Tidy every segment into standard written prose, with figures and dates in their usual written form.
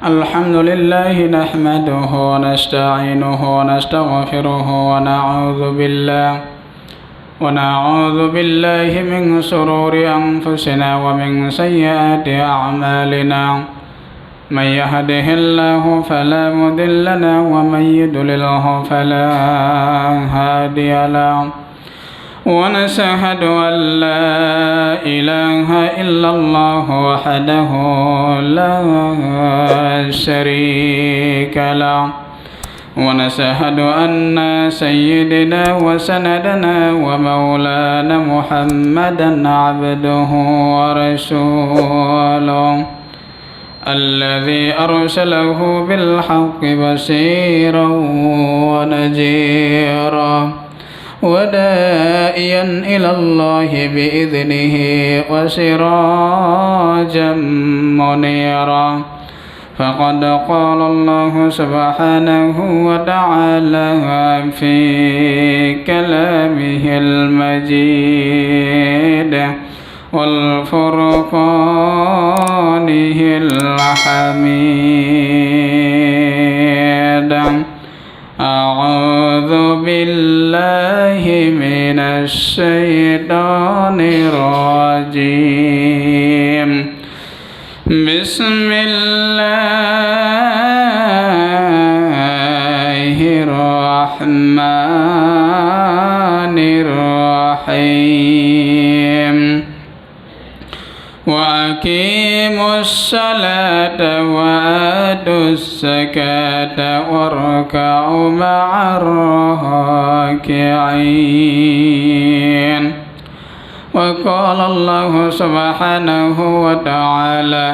الحمد لله نحمده ونستعينه ونستغفره ونعوذ بالله من شرور أنفسنا ومن سيئات أعمالنا من يهده الله فلا مضل له ومن يضلله فلا هادي له ونشهد أن لا إله إلا الله وحده لا شريك له ونشهد أن سيدنا وسندنا ومولانا محمدا عبده ورسوله الذي أرسله بالحق بشيرا ونذيرا وداعيا إلى الله بإذنه وسراجا منيرا فقد قال الله سبحانه وتعالى في كلامه المجيد والفرقانه الحميد أعوذ بالله من الشيطان الرجيم بسم الله الرحمن الرحيم وأقيموا الصلاة وآتوا الزكاة واركعوا مع الراكعين وقال الله سبحانه وتعالى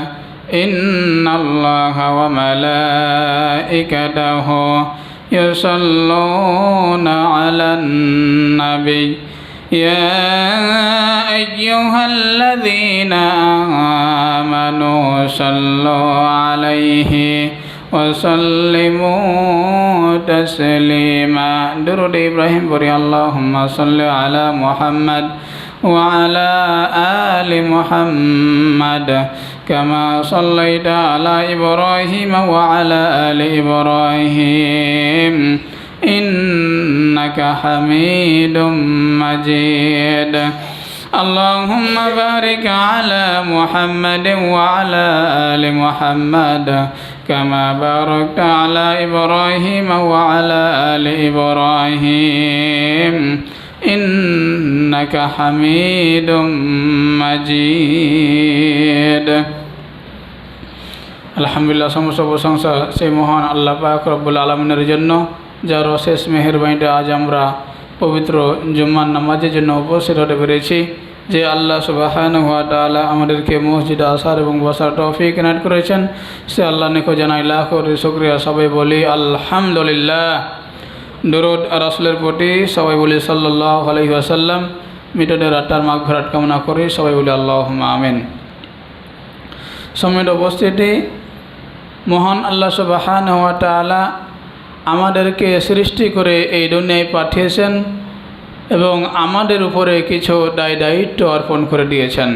إن الله وملائكته يصلون على النبي يا أيها الذين آمنوا صلوا عليه وسلموا تسليما درود إبراهيم بوري اللهم صل على محمد وعلى آل محمد كما صليت على إبراهيم وعلى آل إبراهيم إنك حميد مجيد اللهم بارك على محمد وعلى آل محمد كما باركت على إبراهيم وعلى آل إبراهيم إنك حميد مجيد আলহামদুলিল্লাহ সমস্ত প্রশংসা সেই মহান আল্লাহ পাক রব্বুল আলামিনের জন্য যার অশেষ মেহেরবানিতে আজ আমরা পবিত্র জুম্মার নামাজের জন্য উপস্থিত হতে পেরেছি। যে আল্লাহ সুবহানাহু ওয়া তাআলা আমাদেরকে মসজিদে আসার এবং বসার তৌফিক এনায়েত করেছেন সে আল্লাহ নিকট জানাই লাখ কোটি শুকরিয়া। সবাই বলি আলহামদুলিল্লাহ। দরুদ রাসূলের প্রতি সবাই বলি সাল্লাল্লাহু আলাইহি ওয়াসাল্লাম। মৃতদের আত্মার মাগফিরাত কামনা করি, সবাই বলি আল্লাহুম্মা আমিন। সম্মানিত উপস্থিতি, মহান আল্লাহ সুবহানাহু ওয়া তাআলা আমাদেরকে সৃষ্টি করে এই দুনিয়ায় পাঠিয়েছেন এবং আমাদের উপরে কিছু দায়িত্ব অর্পণ করে দিয়েছেন।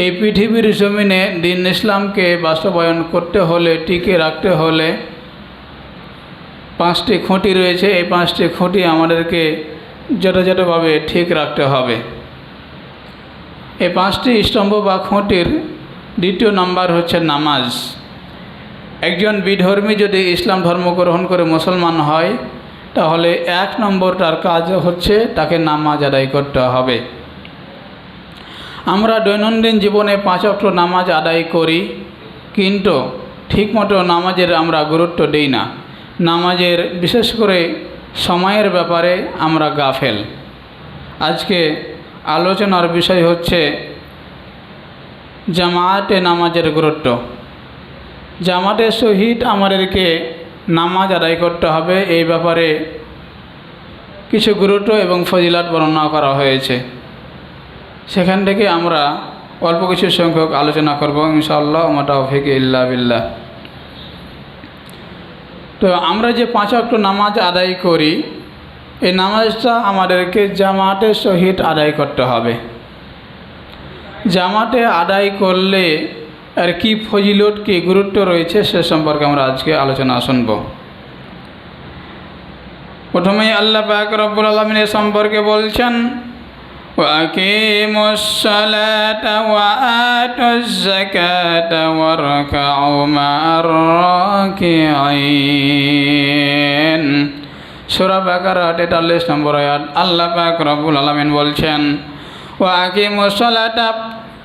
এই পৃথিবীর জমিনে দ্বীন ইসলামকে বাস্তবায়ন করতে হলে, টিকে রাখতে হলে পাঁচটি খুঁটি রয়েছে। এই পাঁচটি খুঁটি আমাদেরকে যথাযথভাবে ঠিক রাখতে হবে। এই পাঁচটি স্তম্ভ বা খুঁটির দ্বিতীয় নাম্বার হচ্ছে নামাজ। একজন বিধর্মী যদি ইসলাম ধর্ম গ্রহণ করে মুসলমান হয় তাহলে এক নম্বর তার কাজ হচ্ছে তাকে নামাজ আদায় করতে হবে। আমরা দৈনন্দিন জীবনে 5 ওয়াক্ত নামাজ আদায় করি, কিন্তু ঠিকমতো নামাজের আমরা গুরুত্ব দেই না। নামাজের বিশেষ করে সময়ের ব্যাপারে আমরা গাফেল। আজকে আলোচনার বিষয় হচ্ছে জামাতে নামাজের গুরুত্ব। জামাতের সহিত আমাদেরকে নামাজ আদায় করতে হবে, এই ব্যাপারে কিছু গুরুত্ব এবং ফজিলাত বর্ণনা করা হয়েছে। সেখান থেকে আমরা অল্প কিছু সংখ্যক আলোচনা করব ইনশাআল্লাহ। ওয়া মা তাওফীক ইল্লা বিল্লাহ। তো আমরা যে 5 ওয়াক্ত নামাজ আদায় করি, এই নামাজটা আমাদেরকে জামাতের সহিত আদায় করতে হবে। জামাতে আদায় করলে আর কি ফজিলত কি গুরুত্ব রয়েছে সে সম্পর্কে আমরা আজকে আলোচনা শুনব। প্রথমেই আল্লাহ পাক রব্বুল আলামিন এ সম্পর্কে বলছেন, وأقيموا الصلاة وآتوا الزكاة واركعوا مع الراكعين। সূরা বাকারা 43 নম্বর আয়াত। আল্লাহ পাক রব্বুল আলামিন বলছেন, ওয়াকিমুস সালাতা,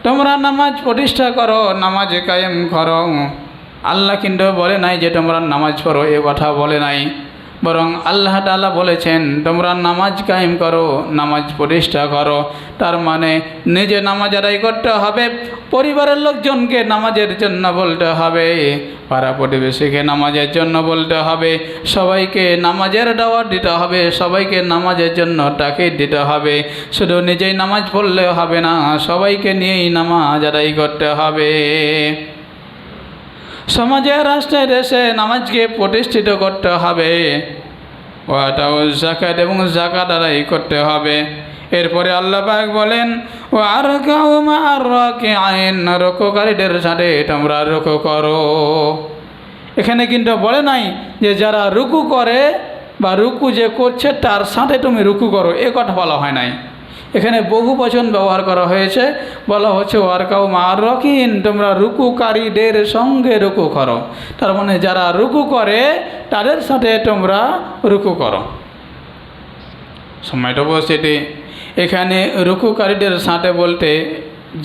তোমরা নামাজ প্রতিষ্ঠা করো, নামাজ কায়েম করো। আল্লাহ কিন্তু বলে নাই যে তোমরা নামাজ পড়ো, এ কথা বলে নাই, বরং আল্লাহ তাআলা বলেছেন তোমরা নামাজ কায়েম করো, নামাজ প্রতিষ্ঠা করো। তার মানে নিজে নামাজ আদায় করতে হবে, পরিবারের লোকজনকে নামাজের জন্য বলতে হবে, পাড়া প্রতিবেশীকে নামাজের জন্য বলতে হবে, সবাইকে নামাজের দাওয়াত দিতে হবে, সবাইকে নামাজের জন্য তাকিদ দিতে হবে। শুধু নিজেই নামাজ পড়লে হবে না, সবাইকে নিয়েই নামাজ আদায় করতে হবে। সমাজে রাষ্ট্রে দেশে নামাজকে প্রতিষ্ঠিত করতে হবে। ওয়াতাউ যাকাত, এবং যাকাত আদায় করতে হবে। এরপরে আল্লাহ পাক বলেন, ওয়ারকাউ মা'আর রাকিঈন, রুকুকারীদের সাথে তোমরা রুকু করো। এখানে কিন্তু বলে নাই যে যারা রুকু করে বা রুকু যে করছে তার সাথে তুমি রুকু করো, এ কথা বলা হয় নাই। এখানে বহু বচন ব্যবহার করা হয়েছে, বলা হচ্ছে ওয়ারকাউ মা'আর রাকিঈন, তোমরা রুকুকারীদের সঙ্গে রুকু করো। তার মানে যারা রুকু করে তাদের সাথে তোমরা রুকু করো। সময়টা উপস্থিতি, এখানে রুকুকারীদের সাথে বলতে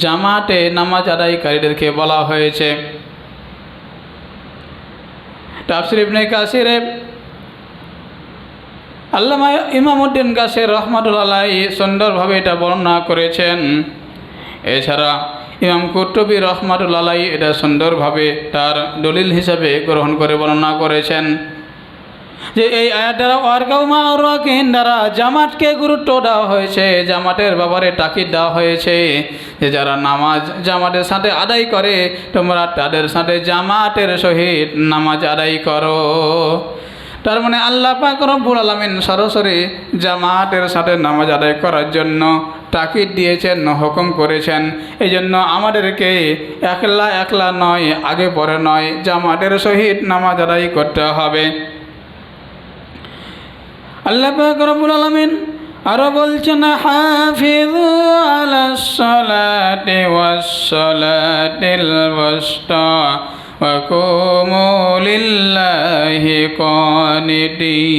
জামাতে নামাজ আদায়কারীদেরকে বলা হয়েছে। তাফসীর ইবনে কাসিরে আল্লামা ইমামউদ্দিন কাসির রাহমাতুল্লাহ আলাইহি সুন্দরভাবে এটা বর্ণনা করেছেন। এছাড়া ইমাম কুরতুবী রাহমাতুল্লাহ আলাইহি এটা সুন্দরভাবে তার দলিল হিসাবে গ্রহণ করে বর্ণনা করেছেন যে এই আয়াত দ্বারা ওয়ারকাউ মা'আর রাকিঈন দ্বারা জামাতকে গুরুত্ব দেওয়া হয়েছে, জামাতের ব্যাপারে তাকিদ দেওয়া হয়েছে যে যারা নামাজ জামাতের সাথে আদায় করে তোমরা তাদের সাথে জামাতের সহিত নামাজ আদায় করো। তার মানে আল্লাহ পাক রব্বুল আলামিন সরাসরি জামাতের সাথে নামাজ আদায় করার জন্য তাকিদ দিয়েছেন, হুকুম করেছেন। এই জন্য আমাদেরকে একলা একলা নয়, আগে পরে নয়, জামাতের সহিত নামাজ আদায় করতে হবে। আল্লাহ পাক রব্বুল আলামিন আরো বলছেন, হাফিযু আলাস সালাতি ওয়াস সালাতিল ওয়াসতা ওয়া কুমু লিল্লাহি কানিতিন।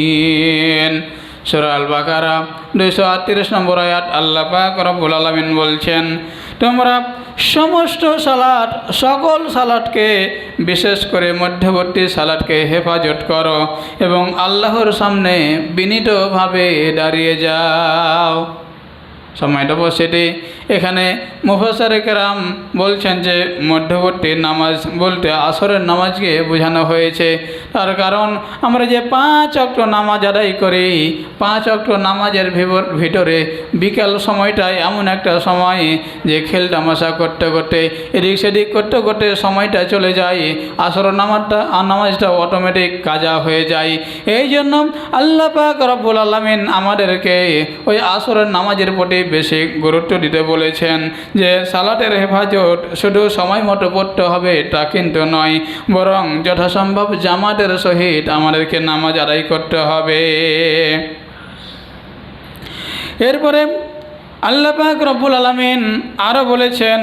সূরা আল বাকারা 238 নম্বর আয়াত। আল্লাহ পাক রব্বুল আলামিন বলছেন, তোমরা সমস্ত সালাত, সকল সালাতকে, বিশেষ করে মধ্যবর্তী সালাতকে হেফাজত করো এবং আল্লাহর সামনে বিনীতভাবে দাঁড়িয়ে যাও। সময়টা উপস্থিতি, এখানে মুফাসসিরে কেরাম বলছেন যে মধ্যবর্তী নামাজ বলতে আসরের নামাজকে বোঝানো হয়েছে। তার কারণ আমরা যে 5 ওয়াক্ত নামাজ আদায় করি, 5 ওয়াক্ত নামাজের ভিতরে বিকাল সময়টায় এমন একটা সময় যে খেল তামাশা করতে করতে, এদিক সেদিক করতে করতে সময়টা চলে যায়, আসর নামাজটা অটোমেটিক কাজা হয়ে যায়। এই জন্য আল্লাহ পাক রব্বুল আলামিন আমাদেরকে ওই আসরের নামাজের প্রতি বেশি গুরুত্ব দিতে বলেছেন যে সালাতের হেফাজত শুধু সময় মতো পড়তে হবে তা কিন্তু নয়, বরং যথাসম্ভব জামাতের সহিত আমাদেরকে নামাজ আদায় করতে হবে। এরপরে আল্লাহ পাক রব্বুল আলামিন আরো বলেছেন,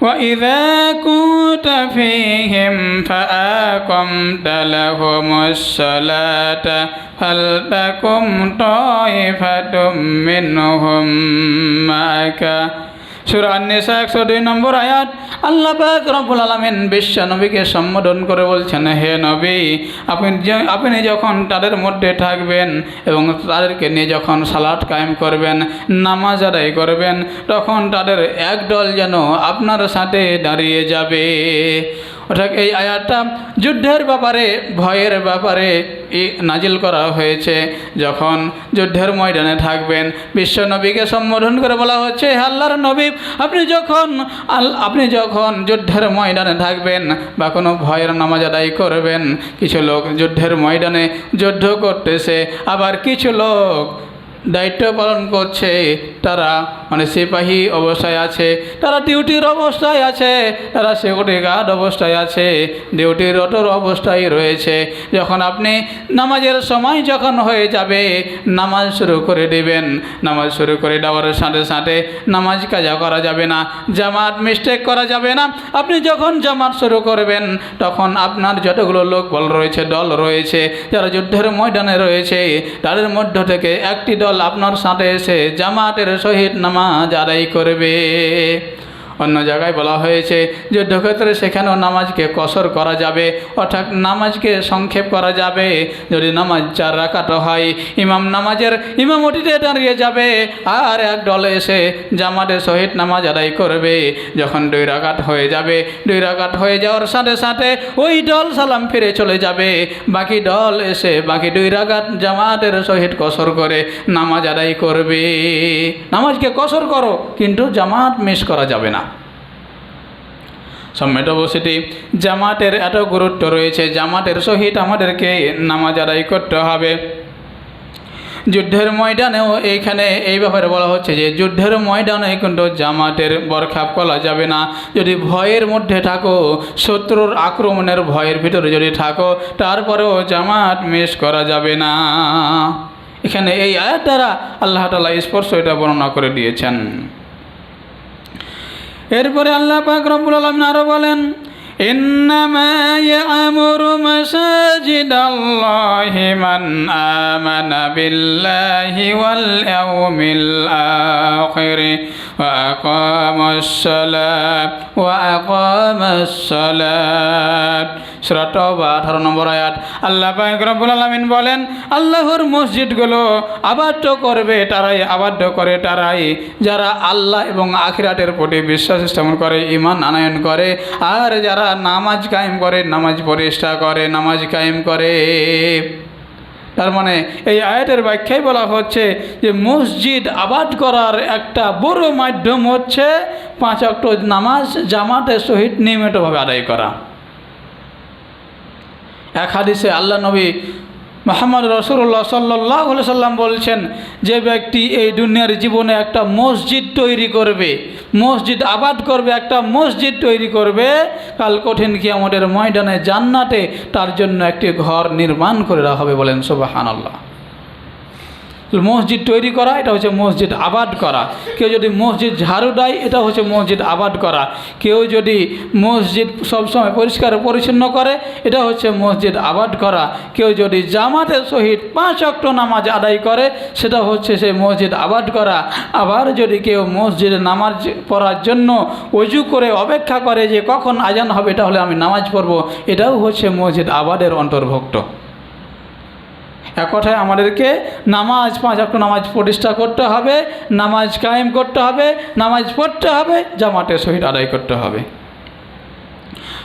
وَإِذَا كُنْتَ فِيهِمْ فَأَقَمْتَ لَهُمُ الصَّلَاةَ فَلْتَقُمْ طَائِفَةٌ مِّنْهُمْ مَعَكَ। সূরা আন-নিসা 102 নম্বর আয়াত। আল্লাহ পাক রব্বুল আলামিন বিশ্ব নবীকে সম্বোধন করে বলছেন, হে নবী, আপনি যখন তাদের মধ্যে থাকবেন এবং তাদেরকে নিয়ে যখন সালাত কায়েম করবেন, নামাজ আদায় করবেন, তখন তাদের একদল যেন আপনার সাথে দাঁড়িয়ে যাবে। অর্থাৎ এই আয়াতটা যুদ্ধের ব্যাপারে, ভয়ের ব্যাপারে নাজিল করা হয়েছে। যখন যুদ্ধের ময়দানে থাকবেন, বিশ্ব নবীকে সম্বোধন করে বলা হচ্ছে, হে আল্লাহর নবী, আপনি যখন যুদ্ধের ময়দানে থাকবেন বা কোনো ভয়ের নামাজ আদায় করবেন, কিছু লোক যুদ্ধের ময়দানে যুদ্ধ করতেছে, আবার কিছু লোক দায়িত্ব পালন করছে, তারা মানে সিপাহী অবস্থায় আছে, তারা ডিউটির অবস্থায় আছে, তারা সিকিউরিটি গার্ড অবস্থায় আছে, ডিউটিরত অবস্থায় রয়েছে। যখন আপনি নামাজের সময় যখন হয়ে যাবে নামাজ শুরু করে দেবেন, নামাজ শুরু করে দেওয়ার সাথে সাথে নামাজ কাজা করা যাবে না, জামাত মিস্টেক করা যাবে না। আপনি যখন জামাত শুরু করবেন তখন আপনার যতগুলো লোক বল রয়েছে, দল রয়েছে, যারা যুদ্ধের ময়দানে রয়েছে, তাদের মধ্য থেকে একটি দল আপনার সাথে এসে জামাতের সহিত নামাজ আদায় করবে। অন্য জায়গায় বলা হয়েছে যুদ্ধক্ষেত্রে সেখানেও নামাজকে কসর করা যাবে, অর্থাৎ নামাজকে সংক্ষেপ করা যাবে। যদি নামাজ 4 রাকাত হয়, ইমাম নামাজের ইমামতিতে দাঁড়িয়ে যাবে আর এক দল এসে জামাতের সহিত নামাজ আদায় করবে। যখন 2 রাকাত হয়ে যাবে, 2 রাকাত হয়ে যাওয়ার সাথে সাথে ওই দল সালাম ফিরে চলে যাবে, বাকি দল এসে বাকি 2 রাকাত জামাতের সহিত কসর করে নামাজ আদায় করবে। নামাজকে কসর করো, কিন্তু জামাত মিস করা যাবে না। সম্মানিত উপস্থিতি, জামাতের এত গুরুত্ব রয়েছে, জামাতের সহিত আমাদেরকে নামাজ আদায় করতে হবে। যুদ্ধের ময়দানেও এইখানে এই ব্যাপারে বলা হচ্ছে যে যুদ্ধের ময়দানে কিন্তু জামাতের বরখাপ করা যাবে না। যদি ভয়ের মধ্যে থাকো, শত্রুর আক্রমণের ভয়ের ভিতরে যদি থাকো, তারপরেও জামাত মিস করা যাবে না। এখানে এই আয়াত দ্বারা আল্লাহ তাআলা স্পষ্ট এটা বর্ণনা করে দিয়েছেন। এরপরে আল্লাহ পাক রব্বুল আলামিন আরো বলেন, ইন্নামা ইয়া'মুরু মাসাজিদাল্লাহি মান আমানা বিল্লাহি ওয়াল ইয়াউমিল আখির ওয়া আকামাস সালাত। সূরা তাওবা 18 নম্বর আয়াত। আল্লাহ পাক রব্বুল আলামিন বলেন, আল্লাহর মসজিদগুলো আবাদ করবে তারাই যারা আল্লাহ এবং আখিরাতের প্রতি বিশ্বাস স্থাপন করে, ঈমান আনয়ন করে, আর যারা নামাজ কায়েম করে, নামাজ প্রতিষ্ঠা করে, নামাজ কায়েম করে। তার মানে এই আয়াতের ব্যাখ্যায় বলা হচ্ছে যে মসজিদ আবাদ করার একটা বড় মাধ্যম হচ্ছে 5 ওয়াক্ত নামাজ জামাতের সহিত নিয়মিতভাবে আদায় করা। এক হাদিসে আল্লাহ নবী মুহাম্মদ রাসূলুল্লাহ সাল্লাল্লাহু আলাইহি সাল্লাম বলছেন, যে ব্যক্তি এই দুনিয়ার জীবনে একটা মসজিদ তৈরি করবে, মসজিদ আবাদ করবে, একটা মসজিদ তৈরি করবে, কাল কঠিন কিয়ামতের ময়দানে জান্নাতে তার জন্য একটি ঘর নির্মাণ করে দেওয়া হবে। বলেন সুবহানাল্লাহ। মসজিদ তৈরি করা এটা হচ্ছে মসজিদ আবাদ করা। কেউ যদি মসজিদ ঝাড়ু দেয় এটা হচ্ছে মসজিদ আবাদ করা। কেউ যদি মসজিদ সবসময় পরিষ্কার পরিচ্ছন্ন করে এটা হচ্ছে মসজিদ আবাদ করা। কেউ যদি জামাতের সহিত 5 ওয়াক্ত নামাজ আদায় করে সেটা হচ্ছে সেই মসজিদ আবাদ করা। আবার যদি কেউ মসজিদে নামাজ পড়ার জন্য ওযু করে অপেক্ষা করে যে কখন আজান হবে তাহলে আমি নামাজ পড়ব, এটাও হচ্ছে মসজিদ আবাদের অন্তর্ভুক্ত। এক কথায় আমাদেরকে নামাজ 5 ওয়াক্ত নামাজ প্রতিষ্ঠা করতে হবে, নামাজ কায়েম করতে হবে, নামাজ পড়তে হবে, জামাতের সহিত আদায় করতে হবে।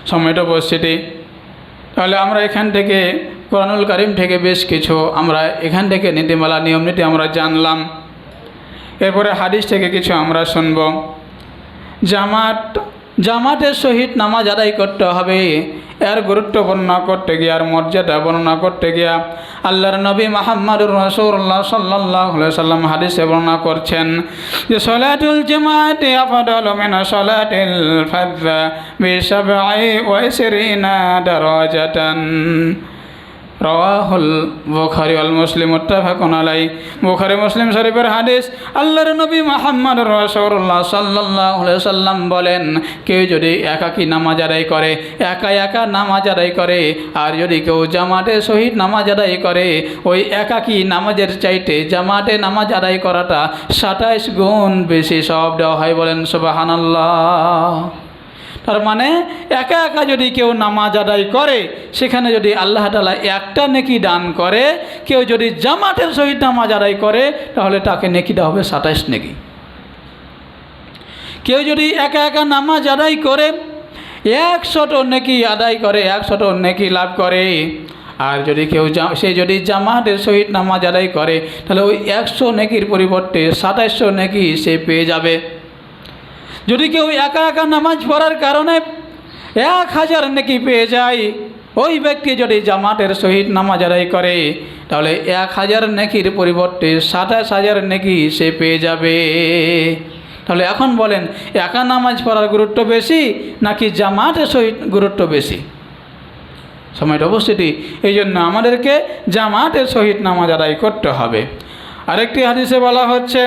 সম্মানিত উপস্থিতি, তাহলে আমরা এখান থেকে কোরআনুল কারীম থেকে বেশ কিছু আমরা এখান থেকে নীতিমালা নিয়ম নীতি আমরা জানলাম। এরপরে হাদিস থেকে কিছু আমরা শুনব। জামাতের সহিত নামাজ আদায় করতে হবে, এর গুরুত্ব বর্ণনা করতে গিয়ে, আর মর্যাদা বর্ণনা করতে গিয়া আল্লাহর নবী মুহাম্মদুর রাসূলুল্লাহ সাল্লাল্লাহু আলাইহি সাল্লাম হাদিসে বর্ণনা করছেন যে সলাতুল জামাতি আফদালু মিন সলাতিল ফাযা বি27 দারাজাতান। রাওয়াহুল বুখারী ওয়াল মুসলিম মুত্তাফাকুন আলাইহি। বুখারী মুসলিম শরীফের হাদিস। আল্লাহর নবী মুহাম্মদ রাসূলুল্লাহ সাল্লাল্লাহু আলাইহি সাল্লাম বলেন, কেউ যদি একাকী নামাজ আদায় করে, একা নামাজ আদায় করে, আর যদি কেউ জামাতের সহিত নামাজ আদায় করে, ওই একাকী নামাজের চাইতে জামাতে নামাজ আদায় করাটা 27 গুণ বেশি সওয়াব দেওয়া হয়। বলেন সুবহানাল্লাহ। তার মানে একা যদি কেউ নামাজ আদায় করে সেখানে যদি আল্লাহ তাআলা একটা নেকি দান করে, কেউ যদি জামাতের সহিত নামাজ আদায় করে তাহলে তাকে নেকি দেওয়া হবে 27 নেকি। কেউ যদি একা নামাজ আদায় করে 100 নেকি আদায় করে, 100 নেকি লাভ করে। আর যদি কেউ সে যদি জামাতের সহিত নামাজ আদায় করে তাহলে ওই 100 নেকির পরিবর্তে 2700 নেকি সে পেয়ে যাবে। যদি কেউ একা নামাজ পড়ার কারণে 1000 নেকি পেয়ে যায় ওই ব্যক্তি যদি জামাতের সহিত নামাজ আদায় করে তাহলে 1000 নেকির পরিবর্তে 27,000 নেকি সে পেয়ে যাবে। তাহলে এখন বলেন, একা নামাজ পড়ার গুরুত্ব বেশি নাকি জামাতের সহিত গুরুত্ব বেশি? সময়টা উপস্থিতি, এই জন্য আমাদেরকে জামাতের সহিত নামাজ আদায় করতে হবে। আরেকটি হাদিসে বলা হচ্ছে,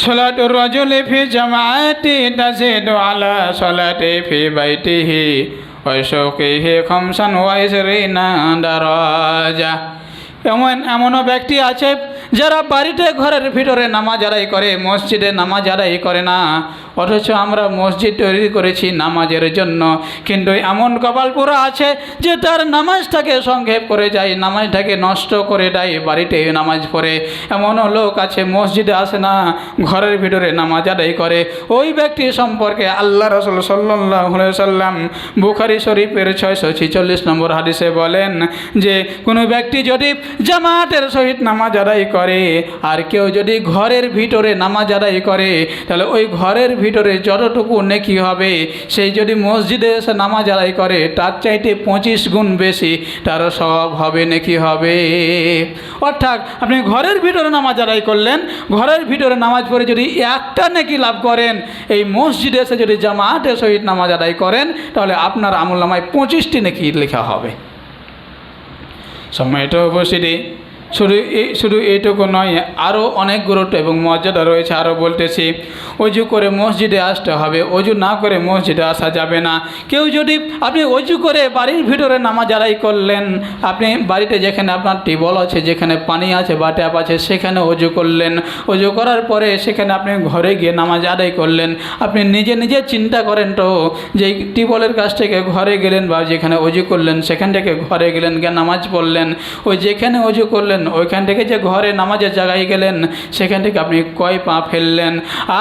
সলাতুর রাজুলি ফি জামাআতি তাজিদু আলা সলাতি ফি বাইতিহি ওয়া শাওকিহি 25 দারাজা। এমনও ব্যক্তি আছে যারা বাড়িতে ঘরের ভিতরে নামাজ আদায় করে, মসজিদে নামাজ আদায় করে না, অথচ আমরা মসজিদ তৈরি করেছি নামাজের জন্য, কিন্তু এমন কপাল পুরা আছে যে তার নামাজটাকে সংক্ষেপ করে যায়, নামাজটাকে নষ্ট করে দেয়, বাড়িতে নামাজ পড়ে। এমনও লোক আছে মসজিদে আসে না, ঘরের ভিতরে নামাজ আদায় করে। ওই ব্যক্তি সম্পর্কে আল্লাহ রাসূল সাল্লাল্লাহু আলাইহি সাল্লাম বুখারী শরীফের 646 নম্বর হাদিসে বলেন যে কোনো ব্যক্তি যদি জামাতের সহিত নামাজ আদায় করে আর কেউ যদি ঘরের ভিতরে নামাজ আদায় করে তাহলে ওই ঘরের ভিতরে যতটুকু নেকি হবে সেই যদি মসজিদে এসে নামাজ আদায় করে তার চাইতে 25 গুণ বেশি তার সওয়াব হবে, নেকি হবে। অর্থাৎ আপনি ঘরের ভিতরে নামাজ আদায় করলেন, ঘরের ভিতরে নামাজ পড়ে যদি একটা নেকি লাভ করেন, এই মসজিদে এসে যদি জামাতের সহিত নামাজ আদায় করেন তাহলে আপনার আমলনামায় 25টি নেকি লেখা হবে। সময়টা উপস্থিতি, শুধু এইটুকু নয়, আরও অনেক গুরুত্ব এবং মর্যাদা রয়েছে। আরও বলতেছি, অজু করে মসজিদে আসতে হবে, অজু না করে মসজিদে আসা যাবে না। কেউ যদি আপনি অজু করে বাড়ির ভিতরে নামাজ আদায় করলেন, আপনি বাড়িতে যেখানে আপনার টিউবওয়েল আছে, যেখানে পানি আছে বা ট্যাপ আছে সেখানে অজু করলেন, অজু করার পরে সেখানে আপনি ঘরে গিয়ে নামাজ আদায় করলেন। আপনি নিজে নিজে চিন্তা করেন তো যে টিউবওয়েলের কাছ থেকে ঘরে গেলেন বা যেখানে অজু করলেন সেখান থেকে ঘরে গেলেন, গিয়ে নামাজ পড়লেন, ওই যেখানে অজু করলেন ওইখান থেকে যে ঘরে নামাজের জায়গায় গেলেন সেখান থেকে আপনি কয় পা ফেললেন।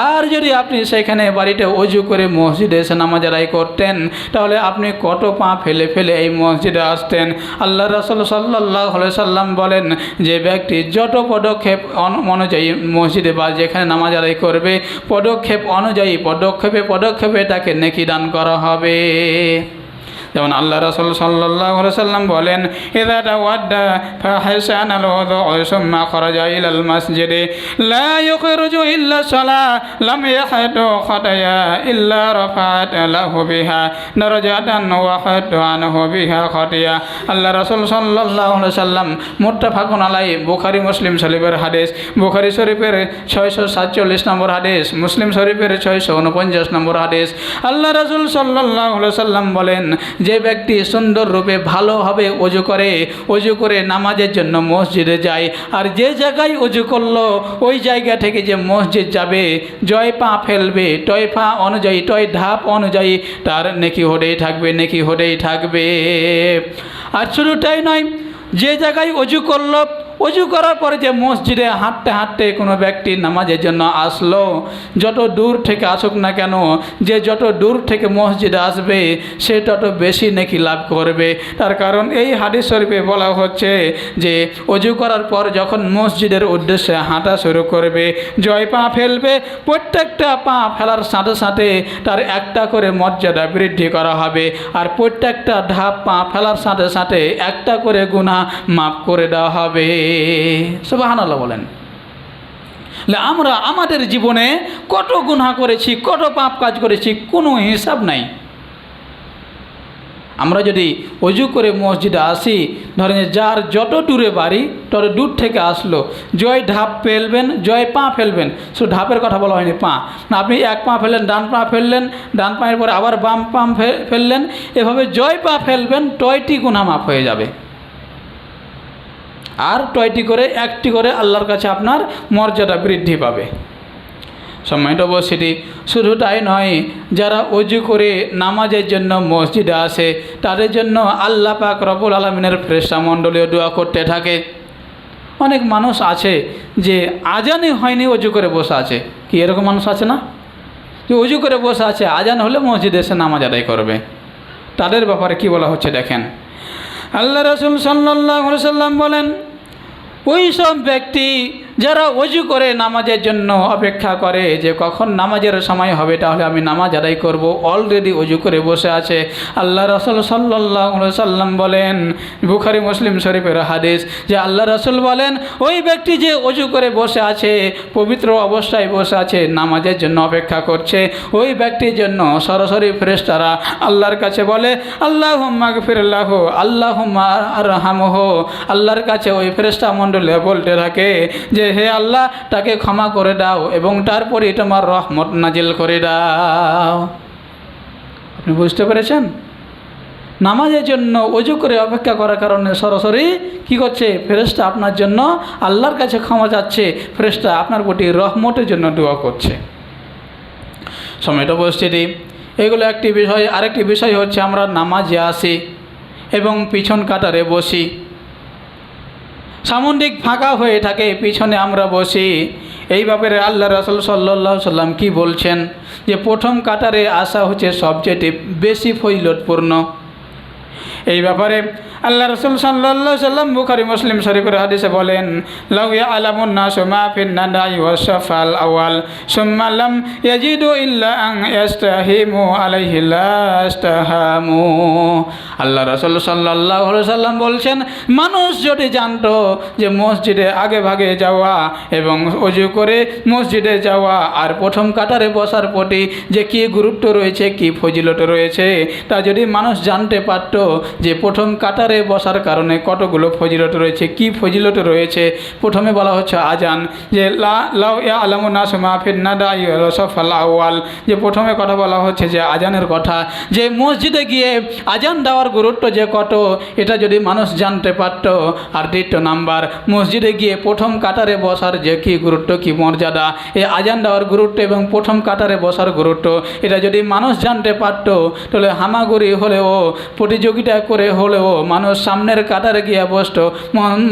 আর যদি আপনি সেখানে বাড়িতে অজু করে মসজিদে এসে নামাজ আদায় করতেন তাহলে আপনি কত পা ফেলে ফেলে এই মসজিদে আসতেন। আল্লাহ রাসূল সাল্লাল্লাহু আলাইহি সাল্লাম বলেন যে ব্যক্তি যত পদক্ষেপ অনুযায়ী মসজিদে বা যেখানে নামাজ আদায় করবে পদক্ষেপ অনুযায়ী পদক্ষেপে তাকে নেকি দান করা হবে। যেমন আল্লাহ রাসূল সাল্লাল্লাহু আলাইহি সাল্লাম বলেন, ইযা তাওয়াদ্দা ফাহসানাল ওযু সুম্মা খারাজা ইলাল মাসজিদে লা ইখরুজু ইল্লা সালাহ লাম ইয়াহতু খাতায়া ইল্লা রাফাত লাহু বিহা দারাজাতান ওয়া হাতু আনহু বিহা খাতিয়া। আল্লাহ রাসূল সাল্লাল্লাহু আলাইহি সাল্লাম মুত্তাফাকুন আলাইহি, বুখারী মুসলিম শরীফের হাদিস, বুখারী শরীফের 647 নম্বর হাদিস, মুসলিম শরীফের 649 নম্বর হাদিস। আল্লাহ রাসূল সাল্লাল্লাহু আলাইহি সাল্লাম বলেন, যে ব্যক্তি সুন্দর রূপে ভালোভাবে অজু করে নামাজের জন্য মসজিদে যায়, আর যে জায়গায় অজু করলো ওই জায়গা থেকে যে মসজিদ যাবে জয় পা ফেলবে, টয় পা অনুযায়ী, টয় ধাপ অনুযায়ী তার নেকি হতেই থাকবে। আর শুধু তাই নয়, যে জায়গায় অজু করলো, অজু করার পরে যে মসজিদে হাঁটতে হাঁটতে কোনো ব্যক্তি নামাজের জন্য আসলো, যত দূর থেকে আসুক না কেন, যে যত দূর থেকে মসজিদে আসবে সে তত বেশি নেকি লাভ করবে। তার কারণ এই হাদিস শরীফে বলা হচ্ছে যে অজু করার পর যখন মসজিদের উদ্দেশ্যে হাঁটা শুরু করবে, জয় পা ফেলবে, প্রত্যেকটা পা ফেলার সাথে সাথে তার একটা করে মর্যাদা বৃদ্ধি করা হবে, আর প্রত্যেকটা ধাপ পা ফেলার সাথে সাথে একটা করে গুনাহ মাফ করে দেওয়া হবে। সুবহানাল্লাহ বলেন। আমরা আমাদের জীবনে কত গুনাহ করেছি, কত পাপ কাজ করেছি, কোনো হিসাব নাই। আমরা যদি অজু করে মসজিদে আসি, ধরেন যার যত দূরে বাড়ি তত দূর থেকে আসলো, জয় ধাপ ফেলবেন, জয় পা ফেলবেন, শুধু ধাপের কথা বলা হয়নি, পা না, আপনি এক পা ফেললেন, ডান পা ফেললেন, ডান পায়ের পরে আবার বাম পা ফেললেন, এভাবে জয় পা ফেলবেন, টয়টি গুনাহ মাফ হয়ে যাবে। আর টয়টি করে, একটি করে আল্লাহর কাছে আপনার মর্যাদা বৃদ্ধি পাবে। সম্মানিত উপস্থিতি, শুধু তাই নয়, যারা অজু করে নামাজের জন্য মসজিদে আসে তাদের জন্য আল্লাহ পাক রব্বুল আলামিনের ফেরেশতা মণ্ডলীও দোয়া করতে থাকে। অনেক মানুষ আছে যে আজানই হয়নি অজু করে বসে আছে, কি এরকম মানুষ আছে না, যে অজু করে বসে আছে, আজান হলে মসজিদে এসে নামাজ আদায় করবে। তাদের ব্যাপারে কি বলা হচ্ছে দেখেন, আল্লাহ রাসূল সাল্লাল্লাহু আলাইহি সাল্লাম বলেন, ওই সব ব্যক্তি যারা ওযু করে নামাজের জন্য অপেক্ষা করে যে কখন নামাজের সময় হবে তাহলে আমি নামাজ আদায় করব, অলরেডি ওযু করে বসে আছে। আল্লাহ রাসূল সাল্লাল্লাহু আলাইহি সাল্লাম বলেন, বুখারী মুসলিম শরীফের হাদিস, যে আল্লাহ রাসূল বলেন ওই ব্যক্তি যে ওযু করে বসে আছে, পবিত্র অবস্থায় বসে আছে, নামাজের জন্য অপেক্ষা করছে, ওই ব্যক্তির জন্য সরাসরি ফেরেশতারা আল্লাহর কাছে বলে আল্লাহুম্মা গফির লাহু আল্লাহুম্মা আরহামহু। আল্লাহর কাছে ওই ফেরেশতা মণ্ডলী বলতে থাকে যে হে আল্লাহ, তাকে ক্ষমা করে দাও এবং তারপরে তোমার রহমত নাজিল করে দাও। আপনি বুঝতে পেরেছেন? নামাজের জন্য ওযু করে অপেক্ষা করার কারণে সরাসরি কি করছে, ফেরেশতা আপনার জন্য আল্লাহর কাছে ক্ষমা চাচ্ছে, ফেরেশতা আপনার প্রতি রহমতের জন্য দোয়া করছে। সময়টা উপস্থিতি, এগুলো একটি বিষয়। আরেকটি বিষয় হচ্ছে আমরা নামাজে আসি এবং পিছন কাতারে বসি, সামনে দিক ফাঁকা হয়ে থাকে, পিছনে আমরা বসি। এই ব্যাপারে আল্লাহ রাসূল সাল্লাল্লাহু আলাইহি সাল্লাম কি বলছেন, যে প্রথম কাতারে আসা হচ্ছে সবচেয়ে বেশি ফজিলতপূর্ণ। এই ব্যাপারে আল্লাহ রাসূল সাল্লাল্লাহু আলাইহি সাল্লাম বুখারী মুসলিম শরীফের হাদিসে বলেন, লাউ ইয়ালামুন নাসু মা ফিন নাদাই ওয়াস শাফাল আওয়াল সুম্মা লাম ইয়াজিদু ইল্লা আন ইয়াস্তাহিমু আলাইহি লাস্তাহামু। আল্লাহ রাসূল সাল্লাল্লাহু আলাইহি সাল্লাম বলছেন, মানুষ যদি জানতো যে মসজিদে আগে ভাগে যাওয়া এবং ওযু করে মসজিদে যাওয়া আর প্রথম কাতারে বসার প্রতি যে কী গুরুত্ব রয়েছে, কী ফজিলত রয়েছে, তা যদি মানুষ জানতে পারত যে প্রথম কাতারে বসার কারণে কতগুলো ফজিলত রয়েছে, কি ফজিলত রয়েছে। প্রথমে বলা হচ্ছে আজান, যে লাউ ইয়ালামুন নাসু মা ফিন নাদাই ওয়াস শাফাল আওয়াল, যে প্রথমে কথা বলা হচ্ছে যে আজানের কথা, যে মসজিদে গিয়ে আজান দেওয়ার গুরুত্ব যে কত, এটা যদি মানুষ জানতে পারত। আর দ্বিতীয় নাম্বার, মসজিদে গিয়ে প্রথম কাতারে বসার যে কী গুরুত্ব, কী মর্যাদা, এই আজান দেওয়ার গুরুত্ব এবং প্রথম কাতারে বসার গুরুত্ব, এটা যদি মানুষ জানতে পারত তাহলে হামাগুড়ি হলেও, প্রতিযোগিতা করে হলেও মানুষ সামনের কাতারে গিয়ে বসত,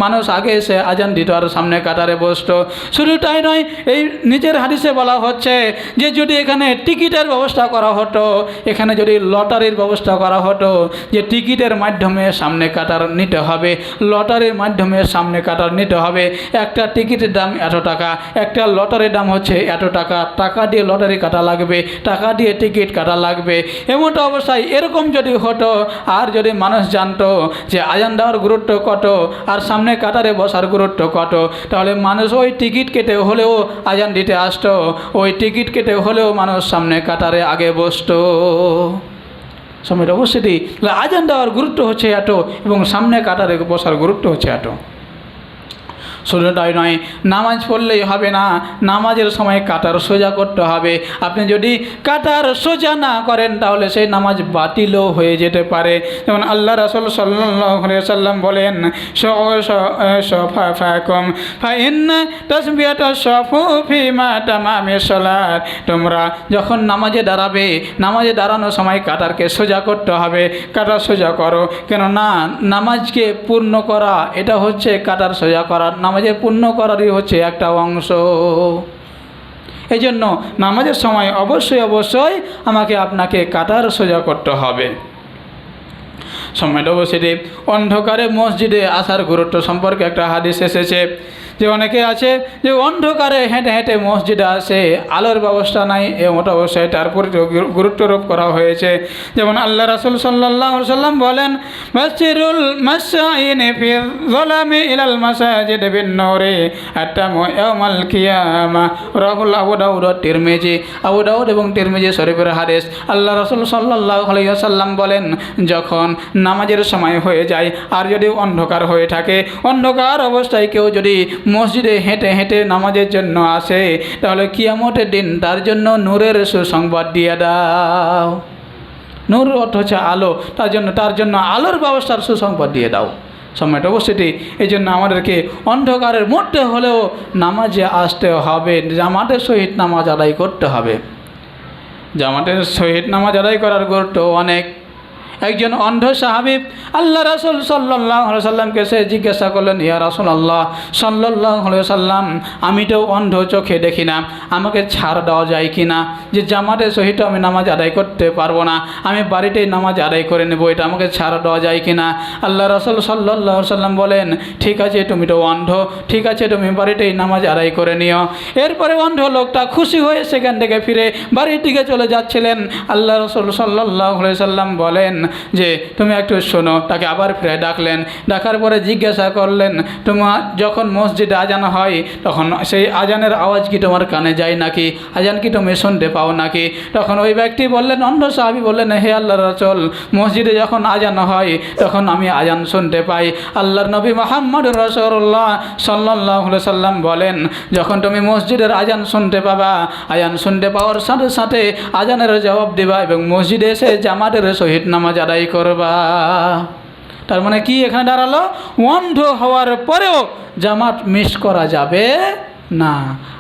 মানুষ আগে এসে আজান দিত আর সামনে কাতারে বসত। শুধু তাই নয়, এই নিচের হাদিসে বলা হচ্ছে যে যদি এখানে টিকিটের ব্যবস্থা করা হতো, এখানে যদি লটারির ব্যবস্থা করা হতো, যে টিকিটের মাধ্যমে সামনে কাতার নিতে হবে, লটারির মাধ্যমে সামনে কাতার নিতে হবে, একটা টিকিটের দাম এত টাকা, একটা লটারির দাম হচ্ছে এত টাকা, টাকা দিয়ে লটারি কাটা লাগবে, টাকা দিয়ে টিকিট কাটা লাগবে। এমনটা অবস্থায় এরকম যদি হতো, আর যদি মানুষ জানতো যে আজান দেওয়ার গুরুত্ব কত আর সামনে কাতারে বসার গুরুত্ব কত, তাহলে মানুষ ওই টিকিট কেটে হলেও আজান দিতে আসতো, ওই টিকিট কেটে হলেও মানুষ সামনে কাতারে আগে বসতো। সময়টা অবশ্যই আজান দেওয়ার গুরুত্ব হচ্ছে এত এবং সামনে কাতারে বসার গুরুত্ব হচ্ছে এত। শুধু তাই নয়, নামাজ পড়লেই হবে না, নামাজের সময় কাতার সোজা করতে হবে। আপনি যদি কাতার সোজা না করেন তাহলে সেই নামাজ বাতিলও হয়ে যেতে পারে। যেমন আল্লাহ রাসূল সাল্লাল্লাহু আলাইহি সাল্লাম বলেন, শাফাকুম ফাইন্না তাসবিয়াতাশ শাফু ফিমা তামামিস সালাত। তোমরা যখন নামাজে দাঁড়াবে, নামাজে দাঁড়ানোর সময় কাতারকে সোজা করতে হবে, কাতার সোজা করো। কেননা নামাজকে পূর্ণ করা এটা হচ্ছে কাতার সোজা করা, নামাজের পূর্ণ করারই হচ্ছে একটা অংশ। এই জন্য নামাজের সময় অবশ্যই অবশ্যই আমাকে আপনাকে কাতার সোজা করতে হবে। সময়টা অবশ্যই অন্ধকারে মসজিদে আসার গুরুত্ব সম্পর্কে একটা হাদিস এসেছে, যে অনেকে আছে যে অন্ধকারে হেঁটে হেঁটে মসজিদে আসে, আলোর ব্যবস্থা নাই, এমন অবস্থায় তার প্রতি গুরুত্বারোপ করা হয়েছে। যেমন আল্লাহ রাসূল সাল্লাল্লাহু আলাইহি সাল্লাম বলেন, বাশিরুল মাশাইনি ফি যালামি ইলাল মাসাজিদ বিন নূরি আতামু ইয়াউমাল কিয়ামা। রাহুল আবু দাউদ ও তিরমিজি, আবু দাউদ এবং তিরমিজি শরীফের হাদিস। আল্লাহ রাসূল সাল্লাল্লাহু আলাইহি সাল্লাম বলেন, যখন নামাজের সময় হয়ে যায় আর যদি অন্ধকার হয়ে থাকে, অন্ধকার অবস্থায় কেউ যদি মসজিদে হেঁটে হেঁটে নামাজের জন্য আসে, তাহলে কিয়ামতের দিন তার জন্য নূরের সুসংবাদ দিয়ে দাও। নূর অর্থ হচ্ছে আলো, তার জন্য আলোর ব্যবস্থার সুসংবাদ দিয়ে দাও। সময়টা অবশ্যই এই জন্য আমাদেরকে অন্ধকারের মধ্যে হলেও নামাজে আসতে হবে, জামাতের সহিত নামাজ আদায় করতে হবে। জামাতের সহিত নামাজ আদায় করার গুরুত্ব অনেক। একজন অন্ধ সাহাবী আল্লাহ রাসূল সাল্লাল্লাহু আলাইহি সাল্লামকে সে জিজ্ঞাসা করলেন, ইয়া রাসূলুল্লাহ সাল্লাল্লাহু আলাইহি সাল্লাম, আমি তো অন্ধ, চোখে দেখি না, আমাকে ছাড় দেওয়া যায় কি না? যে জামাতের সহিত আমি নামাজ আদায় করতে পারবো না, আমি বাড়িতেই নামাজ আদায় করে নেব, এটা আমাকে ছাড় দেওয়া যায় কি না? আল্লাহ রাসূল সাল্লাল্লাহু আলাইহি সাল্লাম বলেন, ঠিক আছে, তুমি তো অন্ধ, ঠিক আছে, তুমি বাড়িতেই নামাজ আদায় করে নিও। এরপরে অন্ধ লোকটা খুশি হয়ে সেখান থেকে ফিরে বাড়ির দিকে চলে যাচ্ছিলেন। আল্লাহ রাসূল সাল্লাল্লাহু আলাইহি সাল্লাম বলেন যে তুমি একটু শোনো। তাকে আবার ফিরে ডাকলেন, ডাকার পরে জিজ্ঞাসা করলেন, তোমার যখন মসজিদে আজান হয় তখন সেই আজানের আওয়াজ কি তোমার কানে যায় নাকি? আজান কি তুমি শুনতে পাও নাকি? তখন ওই ব্যক্তি বললেন, অন্ধ সাহাবী বললেন, হে আল্লাহর রাসূল, মসজিদে যখন আজান হয় তখন আমি আজান শুনতে পাই। আল্লাহর নবী মুহাম্মদুর রাসূলুল্লাহ সাল্লাল্লাহু আলাইহি সাল্লাম বলেন, যখন তুমি মসজিদের আজান শুনতে পাবা, আজান শুনতে পাওয়ার সাথে সাথে আজানের জবাব দিবা এবং মসজিদে এসে জামাতের সহিত নামাজ আদায় করবা। তার মানে কি এখানে দাঁড়ালো? অন্ধ হওয়ার পরেও জামাত মিস করা যাবে না।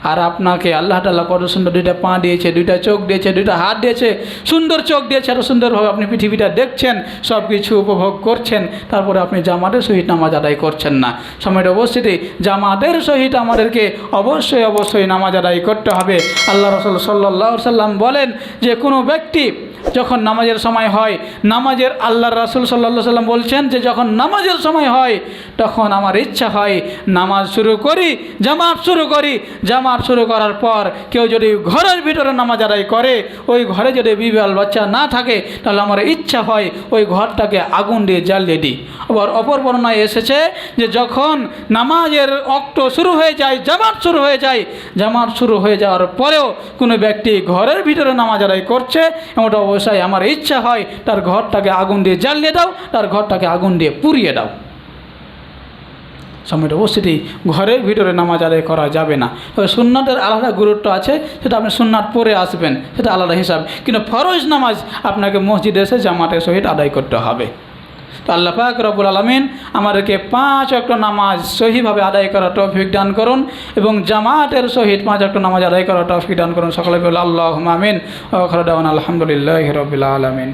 আর আপনাকে আল্লাহ তাআলা কত সুন্দর দুইটা পা দিয়েছে, দুইটা চোখ দিয়েছে, দুইটা হাত দিয়েছে, সুন্দর চোখ দিয়েছে, এত সুন্দরভাবে আপনি পৃথিবীটা দেখছেন, সব কিছু উপভোগ করছেন, তারপরে আপনি জামাতের সহিত নামাজ আদায় করছেন না। সময়টা উপস্থিতি, জামাতের সহিত আমাদেরকে অবশ্যই নামাজ আদায় করতে হবে। আল্লাহ রাসূল সাল্লাল্লাহু আলাইহি সাল্লাম বলেন যে কোনো ব্যক্তি যখন নামাজের সময় হয়, নামাজের আল্লাহর রাসূল সাল্লাল্লাহু আলাইহি সাল্লাম বলছেন যে যখন নামাজের সময় হয় তখন আমার ইচ্ছা হয় নামাজ শুরু করি, জামাত শুরু করি। জামাত শুরু করার পর কেউ যদি ঘরের ভিতরে নামাজ আদায় করে, ওই ঘরে যদি বিবাল বাচ্চা না থাকে, তাহলে আমার ইচ্ছা হয় ওই ঘরটাকে আগুন দিয়ে জ্বালিয়ে দিই। আবার অপর বর্ণনায় এসেছে যে যখন নামাজের ওয়াক্ত শুরু হয়ে যায়, জামাত শুরু হয়ে যায়, জামাত শুরু হয়ে যাওয়ার পরেও কোনো ব্যক্তি ঘরের ভিতরে নামাজ আদায় করছে, এমনটা অবশ্যই আমার ইচ্ছা হয় তার ঘরটাকে আগুন দিয়ে জ্বালিয়ে দাও, তার ঘরটাকে আগুন দিয়ে পুড়িয়ে দাও। সময়টা উপস্থিতি, ঘরের ভিতরে নামাজ আদায় করা যাবে না। তবে সুন্নাতের আলাদা গুরুত্ব আছে, সেটা আপনি সুন্নাত পরে আসবেন, সেটা আলাদা হিসাব। কিন্তু ফরজ নামাজ আপনাকে মসজিদে এসে জামাতের সহিত আদায় করতে হবে। তো আল্লাহ পাক রব্বুল আলামিন আমাদেরকে 5 ওয়াক্ত নামাজ সহিভাবে আদায় করার তৌফিক দান করুন এবং জামাতের সহিত 5 ওয়াক্ত নামাজ আদায় করার তৌফিক দান করুন। সকলে বলে আল্লাহুম্মা আমিন। ওয়া আখিরু দাওয়ানা আলহামদুলিল্লাহি রাব্বিল আলামিন।